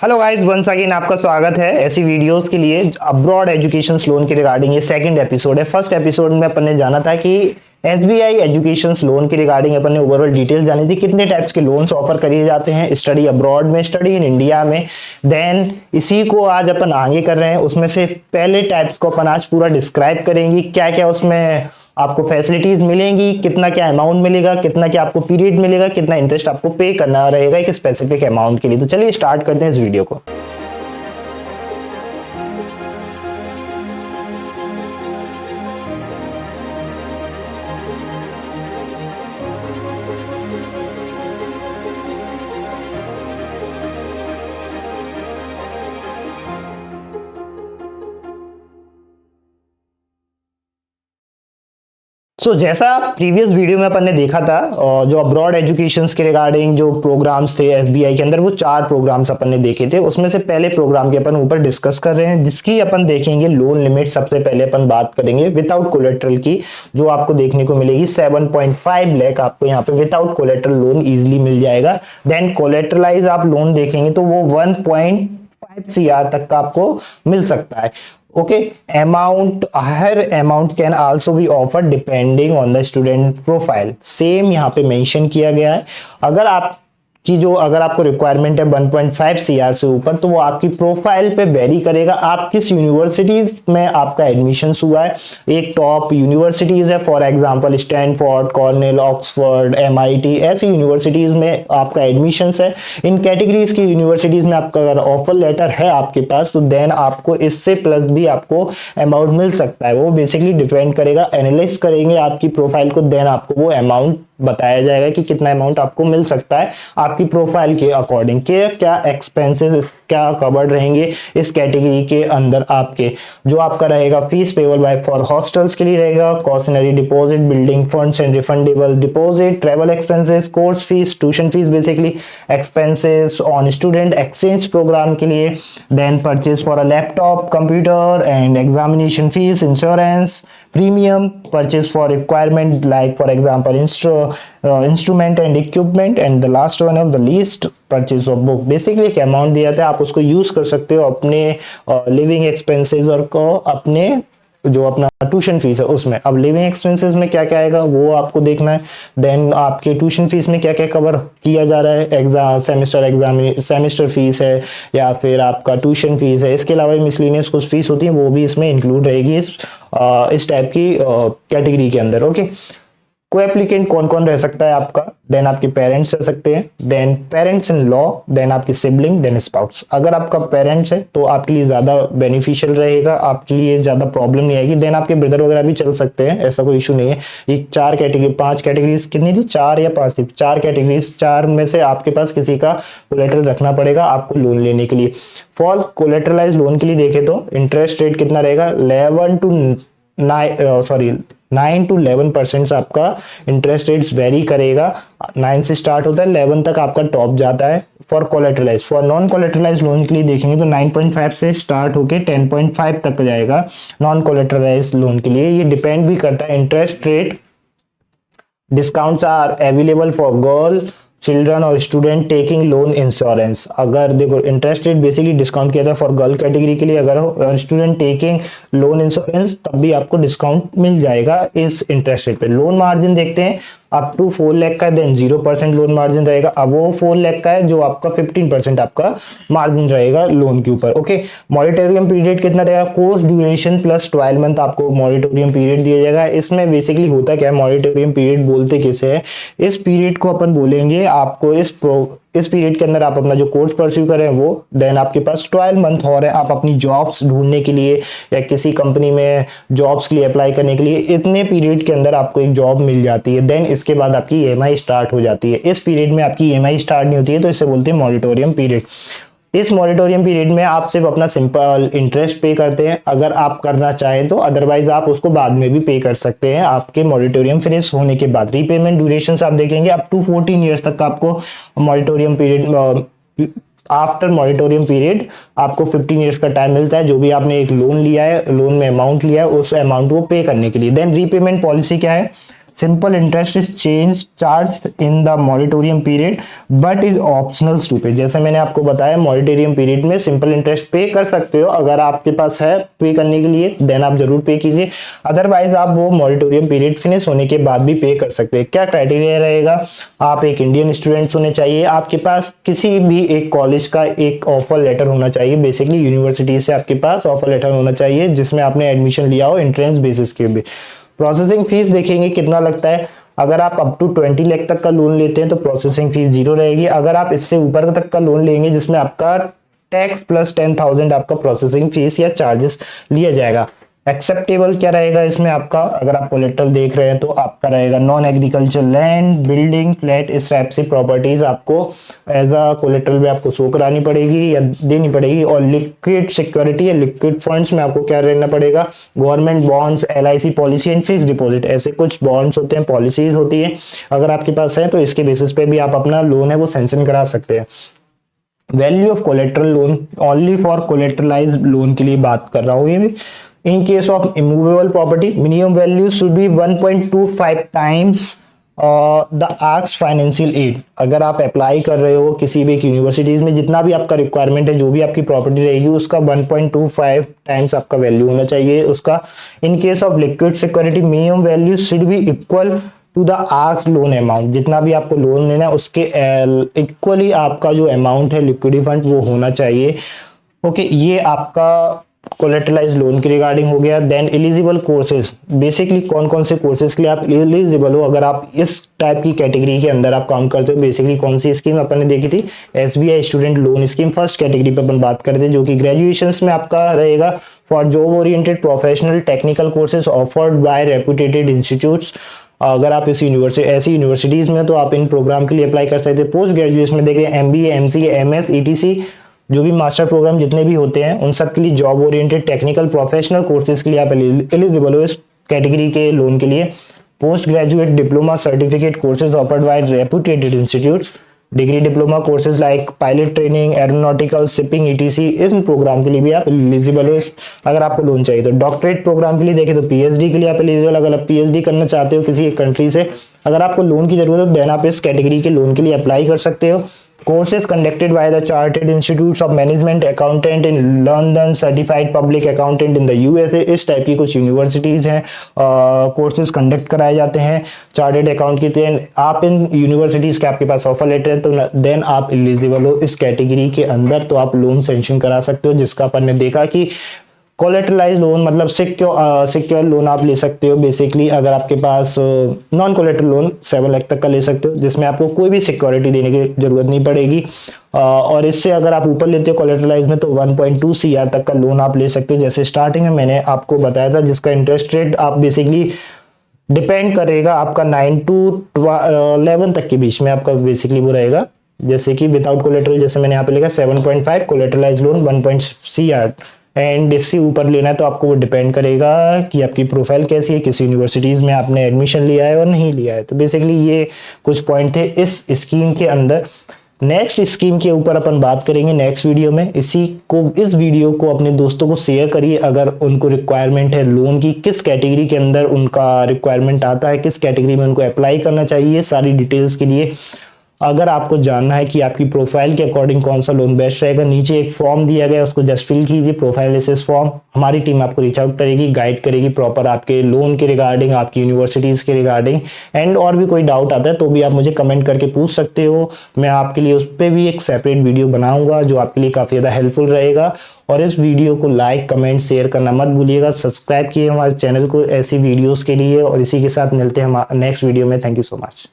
Hello guys, once again आपका स्वागत है ऐसी वीडियोस के लिए। अब्रॉड एजुकेशन लोन के रिगार्डिंग ये सेकंड एपिसोड है। फर्स्ट एपिसोड में अपन ने जाना था कि एसबीआई एजुकेशन लोन के रिगार्डिंग अपन ने ओवरऑल डिटेल जानी थी, कितने टाइप्स के लोन्स ऑफर किए जाते हैं स्टडी अब्रॉड में, स्टडी इन इंडिया में। देन इसी को आज अपन आगे कर रहे हैं। उसमें से पहले टाइप्स को अपन आज पूरा डिस्क्राइब करेंगे, क्या क्या उसमें आपको फैसिलिटीज मिलेंगी, कितना क्या अमाउंट मिलेगा, कितना क्या आपको पीरियड मिलेगा, कितना इंटरेस्ट आपको पे करना रहेगा एक स्पेसिफिक अमाउंट के लिए। तो चलिए स्टार्ट करते हैं इस वीडियो को। जैसा प्रीवियस वीडियो में अपन ने देखा था, जो अब्रॉड एजुकेशन के रिगार्डिंग जो प्रोग्राम्स थे एसबीआई के अंदर, वो 4 प्रोग्राम्स अपन ने देखे थे। उसमें से पहले प्रोग्राम के अपन ऊपर डिस्कस कर रहे हैं, जिसकी अपन देखेंगे लोन लिमिट। सबसे पहले अपन बात करेंगे विदाउट कोलेट्रल की, जो आपको देखने को मिलेगी 7.5 लाख आपको यहाँ पे विदाउट कोलेट्रल लोन इजिली मिल जाएगा। देन कोलेट्रलाइज आप लोन देखेंगे तो वो 1.5 CR तक का आपको मिल सकता है। Okay, higher amount can also be offered depending on the student profile. Same यहाँ पे मेंशन किया गया है। अगर आपको रिक्वायरमेंट है 1.5 CR से ऊपर, तो वो आपकी प्रोफाइल पे वेरी करेगा। आप किस यूनिवर्सिटीज में आपका एडमिशन हुआ है। एक टॉप यूनिवर्सिटीज है, for example Stanford, Cornell, Oxford, MIT, ऐसी यूनिवर्सिटीज में आपका एडमिशन है। इन कैटेगरीज की यूनिवर्सिटीज में आपका अगर ऑफर लेटर है आपके पास, तो देन आपको इससे प्लस भी आपको अमाउंट मिल सकता है। वो बेसिकली डिपेंड करेगा, एनालाइज करेंगे आपकी प्रोफाइल को, देन आपको वो अमाउंट बताया जाएगा कि कितना अमाउंट आपको मिल सकता है आपकी प्रोफाइल के अकॉर्डिंग। के क्या एक्सपेंसेस क्या कवर्ड रहेंगे इस कैटेगरी के अंदर आपके। जो आपका रहेगा fees payable by for hostels के लिए रहेगा, cautionary deposit, building funds and refundable deposit, travel expenses, course fees, tuition fees, basically expenses on student exchange program के लिए, then purchase for a laptop, computer and examination fees, insurance premium, purchase for requirement like for example instrument and equipment, and the last one of the least purchase of book. Basically एक amount दिया था, आप उसको use कर सकते हो अपने living expenses और को अपने जो अपना ट्यूशन फीस है उसमें। अब लिविंग एक्सपेंसेस में क्या क्या आएगा वो आपको देखना है। देन आपके ट्यूशन फीस में क्या क्या कवर किया जा रहा है, सेमेस्टर फीस है या फिर आपका ट्यूशन फीस है। इसके अलावा मिसलेनियस कुछ फीस होती है, वो भी इसमें इंक्लूड रहेगी इस टाइप की कैटेगरी के अंदर। ओके, को एप्लीकेंट कौन कौन रह सकता है आपका। देन आपके पेरेंट्स रह सकते हैं, then parents in law, then आपकी सिबलिंग, देन स्पाउस। अगर आपका पेरेंट्स है तो आपके लिए ज्यादा बेनिफिशियल रहेगा, आपके लिए ज्यादा प्रॉब्लम नहीं आएगी। देन आपके ब्रदर वगैरह भी चल सकते हैं, ऐसा कोई इशू नहीं है। ये 5 कैटेगरीज कितनी थी, 4 या 5 थी, 4 कैटेगरीज। 4 में से आपके पास किसी का कोलेटरल रखना पड़ेगा आपको लोन लेने के लिए। फॉर कोलेटरलाइज लोन के लिए देखें तो इंटरेस्ट रेट कितना रहेगा, 9 to 11% आपका इंटरेस्ट रेट वेरी करेगा। 9 से स्टार्ट होता है, 11 तक आपका टॉप जाता है फॉर कोलेटरलाइज। फॉर नॉन कोलेटरलाइज लोन के लिए देखेंगे तो 9.5 से स्टार्ट होके 10.5 तक जाएगा नॉन कोलेटरलाइज लोन के लिए। ये डिपेंड भी करता है interest rate. Discounts are available for girl, children और स्टूडेंट टेकिंग लोन इंश्योरेंस। अगर देखो इंटरेस्ट रेट बेसिकली डिस्काउंट किया था फॉर गर्ल कैटेगरी के लिए, अगर स्टूडेंट टेकिंग लोन इंश्योरेंस तब भी आपको डिस्काउंट मिल जाएगा इस इंटरेस्ट रेट पे। लोन मार्जिन देखते हैं, अप टू 4 लाख का देन 0% लोन मार्जिन रहेगा। अब वो 4 लाख का है जो आपका 15% आपका मार्जिन रहेगा लोन के ऊपर। ओके, मॉरिटोरियम पीरियड कितना रहेगा, कोर्स ड्यूरेशन प्लस 12 मंथ आपको मॉरिटोरियम पीरियड दिया जाएगा। इसमें बेसिकली होता क्या है, मॉरिटोरियम पीरियड बोलते किसे है, इस पीरियड को अपन बोलेंगे आपको इस पीरियड के अंदर आप अपना जो कोर्स परस्यू करें वो, देन आपके पास 12 मंथ और है आप अपनी जॉब्स ढूंढने के लिए या किसी कंपनी में जॉब्स के लिए अप्लाई करने के लिए, इतने पीरियड के अंदर आपको एक जॉब मिल जाती है। देन इसके बाद आपकी EMI स्टार्ट हो जाती है। इस पीरियड में आपकी EMI स्टार्ट नहीं होती है, तो इसे बोलते हैं मॉरिटोरियम पीरियड। इस मॉरिटोरियम पीरियड में आप सिर्फ अपना सिंपल इंटरेस्ट पे करते हैं अगर आप करना चाहें तो, अदरवाइज आप उसको बाद में भी पे कर सकते हैं आपके मॉरिटोरियम फिनिश होने के बाद। रीपेमेंट ड्यूरेशन आप देखेंगे अप टू 14 ईयर्स तक आपको moratorium period, after moratorium period आपको 15 ईयर्स का टाइम मिलता है। जो भी आपने एक लोन लिया है, लोन में अमाउंट लिया है, उस अमाउंट को पे करने के लिए। देन रीपेमेंट पॉलिसी क्या है, simple interest is change charge in the moratorium period but is optional to pay. जैसे मैंने आपको बताया मॉरिटोरियम पीरियड में सिंपल इंटरेस्ट पे कर सकते हो, अगर आपके पास है पे करने के लिए देन आप जरूर पे कीजिए, अदरवाइज आप वो मॉरिटोरियम पीरियड फिनिश होने के बाद भी पे कर सकते हैं। क्या क्राइटेरिया रहेगा, आप एक इंडियन स्टूडेंट होने चाहिए, आपके पास किसी भी एक कॉलेज का एक ऑफर लेटर होना चाहिए, बेसिकली यूनिवर्सिटी से आपके पास ऑफर लेटर होना चाहिए जिसमें आपने एडमिशन लिया हो एंट्रेंस बेसिस के भी। प्रोसेसिंग फीस देखेंगे कितना लगता है, अगर आप अप टू 20 लाख तक का लोन लेते हैं तो प्रोसेसिंग फीस 0 रहेगी। अगर आप इससे ऊपर तक का लोन लेंगे जिसमें आपका टैक्स प्लस 10,000 आपका प्रोसेसिंग फीस या चार्जेस लिया जाएगा। एक्सेप्टेबल क्या रहेगा इसमें आपका, अगर आप कोलेट्रल देख रहे हैं तो आपका रहेगा non agriculture land, building, flat, इस टाइप से प्रॉपर्टीज आपको एज अ कोलेट्रल में आपको शो करानी पड़ेगी या देनी पड़ेगी। और लिक्विड सिक्योरिटी या लिक्विड फंड्स में आपको क्या रहना पड़ेगा, government bonds, LIC policy and fix deposit, ऐसे कुछ बॉन्ड्स होते हैं, पॉलिसीज होती है, अगर आपके पास है तो इसके बेसिस पे भी आप अपना लोन है वो सैंक्शन करा सकते हैं। Value of collateral loan only for collateralized loan के लिए बात कर रहा हूँ ये भी। In case of immovable property, minimum value should be 1.25 times the asked financial aid। अगर आप अप्लाई कर रहे हो किसी भी एक यूनिवर्सिटीज में, जितना भी आपका रिक्वायरमेंट है, जो भी आपकी प्रॉपर्टी रहेगी उसका 1.25 टाइम्स आपका वैल्यू होना चाहिए उसका। In case of liquid security minimum value should be equal to the asked loan amount, जितना भी आपको लोन लेना है उसके इक्वली आपका जो अमाउंट है लिक्विडी फंड वो होना चाहिए। ओके, ये आपका कोलेटरलाइज लोन के रिगार्डिंग हो गया। देन एलिजिबल कोर्सेज, बेसिकली कौन कौन से कोर्सेज के लिए आप एलिजिबल हो, अगर आप इस टाइप की कैटेगरी के अंदर आप काम करते हो। बेसिकली कौन सी स्कीम अपन ने देखी थी, SBI student loan scheme, first category पे अपन बात कर रहे थे, जो कि ग्रेजुएशन में आपका रहेगा for job oriented professional technical courses offered by reputed institutes. अगर आप इस यूनिवर्सिटी ऐसी यूनिवर्सिटीज में तो आप इन प्रोग्राम के लिए अप्लाई कर सकते हैं। पोस्ट ग्रेजुएशन में देखिए MBA, MCA, MS, ETC, जो भी मास्टर प्रोग्राम जितने भी होते हैं उन सब के लिए job oriented technical professional courses के लिए आप एलिजिबल हो इस कैटेगरी के लोन के लिए। Post graduate diploma certificate courses offered by reputed institutes, degree diploma courses like pilot training, aeronautical, shipping, ETC, इन प्रोग्राम के लिए भी आप एलिजिबल हो अगर आपको लोन चाहिए तो। डॉक्टरेट प्रोग्राम के लिए देखें तो PhD के लिए आप एलिजिबल, अगर आप PhD करना चाहते हो किसी एक कंट्री से, अगर आपको लोन की जरूरत हो देन आप इस कैटेगरी के लोन के लिए अप्लाई कर सकते हो। Courses conducted by the Chartered Institutes of Management Accountant in London, Certified Public Accountant in the USA, इस टाइप की कुछ यूनिवर्सिटीज हैं, कोर्सेज कंडक्ट कराए जाते हैं चार्टेड अकाउंट के लिए। आप इन यूनिवर्सिटीज के आपके पास ऑफर लेटर है तो देन आप एलिजिबल हो इस कैटेगरी के अंदर, तो आप लोन सेंक्शन करा सकते हो, जिसका अपन ने देखा कि कोलेटरलाइज लोन मतलब सिक्योर लोन आप ले सकते हो। बेसिकली अगर आपके पास नॉन कोलेटरल लोन 7 लाख तक का ले सकते हो, जिसमें आपको कोई भी सिक्योरिटी देने की जरूरत नहीं पड़ेगी। और इससे अगर आप ऊपर लेते हो कोलेटरलाइज में तो 1.2 CR तक का लोन आप ले सकते हो, जैसे स्टार्टिंग में मैंने आपको बताया था, जिसका इंटरेस्ट रेट आप बेसिकली डिपेंड करेगा आपका 9 to 11 तक के बीच में आपका बेसिकली वो रहेगा। जैसे कि विदाउट कोलेटरल, जैसे मैंने यहाँ पे लिखा 7.5, कोलेटरलाइज लोन 1. CR, एंड इससे ऊपर लेना है तो आपको वो डिपेंड करेगा कि आपकी प्रोफाइल कैसी है, किस यूनिवर्सिटीज में आपने एडमिशन लिया है और नहीं लिया है। तो बेसिकली ये कुछ पॉइंट थे इस स्कीम के अंदर। नेक्स्ट स्कीम के ऊपर अपन बात करेंगे नेक्स्ट वीडियो में। इस वीडियो को अपने दोस्तों को शेयर करिए अगर उनको रिक्वायरमेंट है लोन की, किस कैटेगरी के अंदर उनका रिक्वायरमेंट आता है, किस कैटेगरी में उनको अप्लाई करना चाहिए, सारी डिटेल्स के लिए। अगर आपको जानना है कि आपकी प्रोफाइल के अकॉर्डिंग कौन सा लोन बेस्ट रहेगा, नीचे एक फॉर्म दिया गया है, उसको जस्ट फिल कीजिए, प्रोफाइल एनालिसिस फॉर्म। हमारी टीम आपको रीच आउट करेगी, गाइड करेगी प्रॉपर आपके लोन के रिगार्डिंग, आपकी यूनिवर्सिटीज के रिगार्डिंग। एंड और भी कोई डाउट आता है तो भी आप मुझे कमेंट करके पूछ सकते हो, मैं आपके लिए उस पर भी एक सेपरेट वीडियो बनाऊंगा जो आपके लिए काफ़ी ज़्यादा हेल्पफुल रहेगा। और इस वीडियो को लाइक, कमेंट, शेयर करना मत भूलिएगा। सब्सक्राइब किए हमारे चैनल को ऐसी वीडियोज़ के लिए। और इसी के साथ मिलते हैं हम नेक्स्ट वीडियो में। Thank you so much.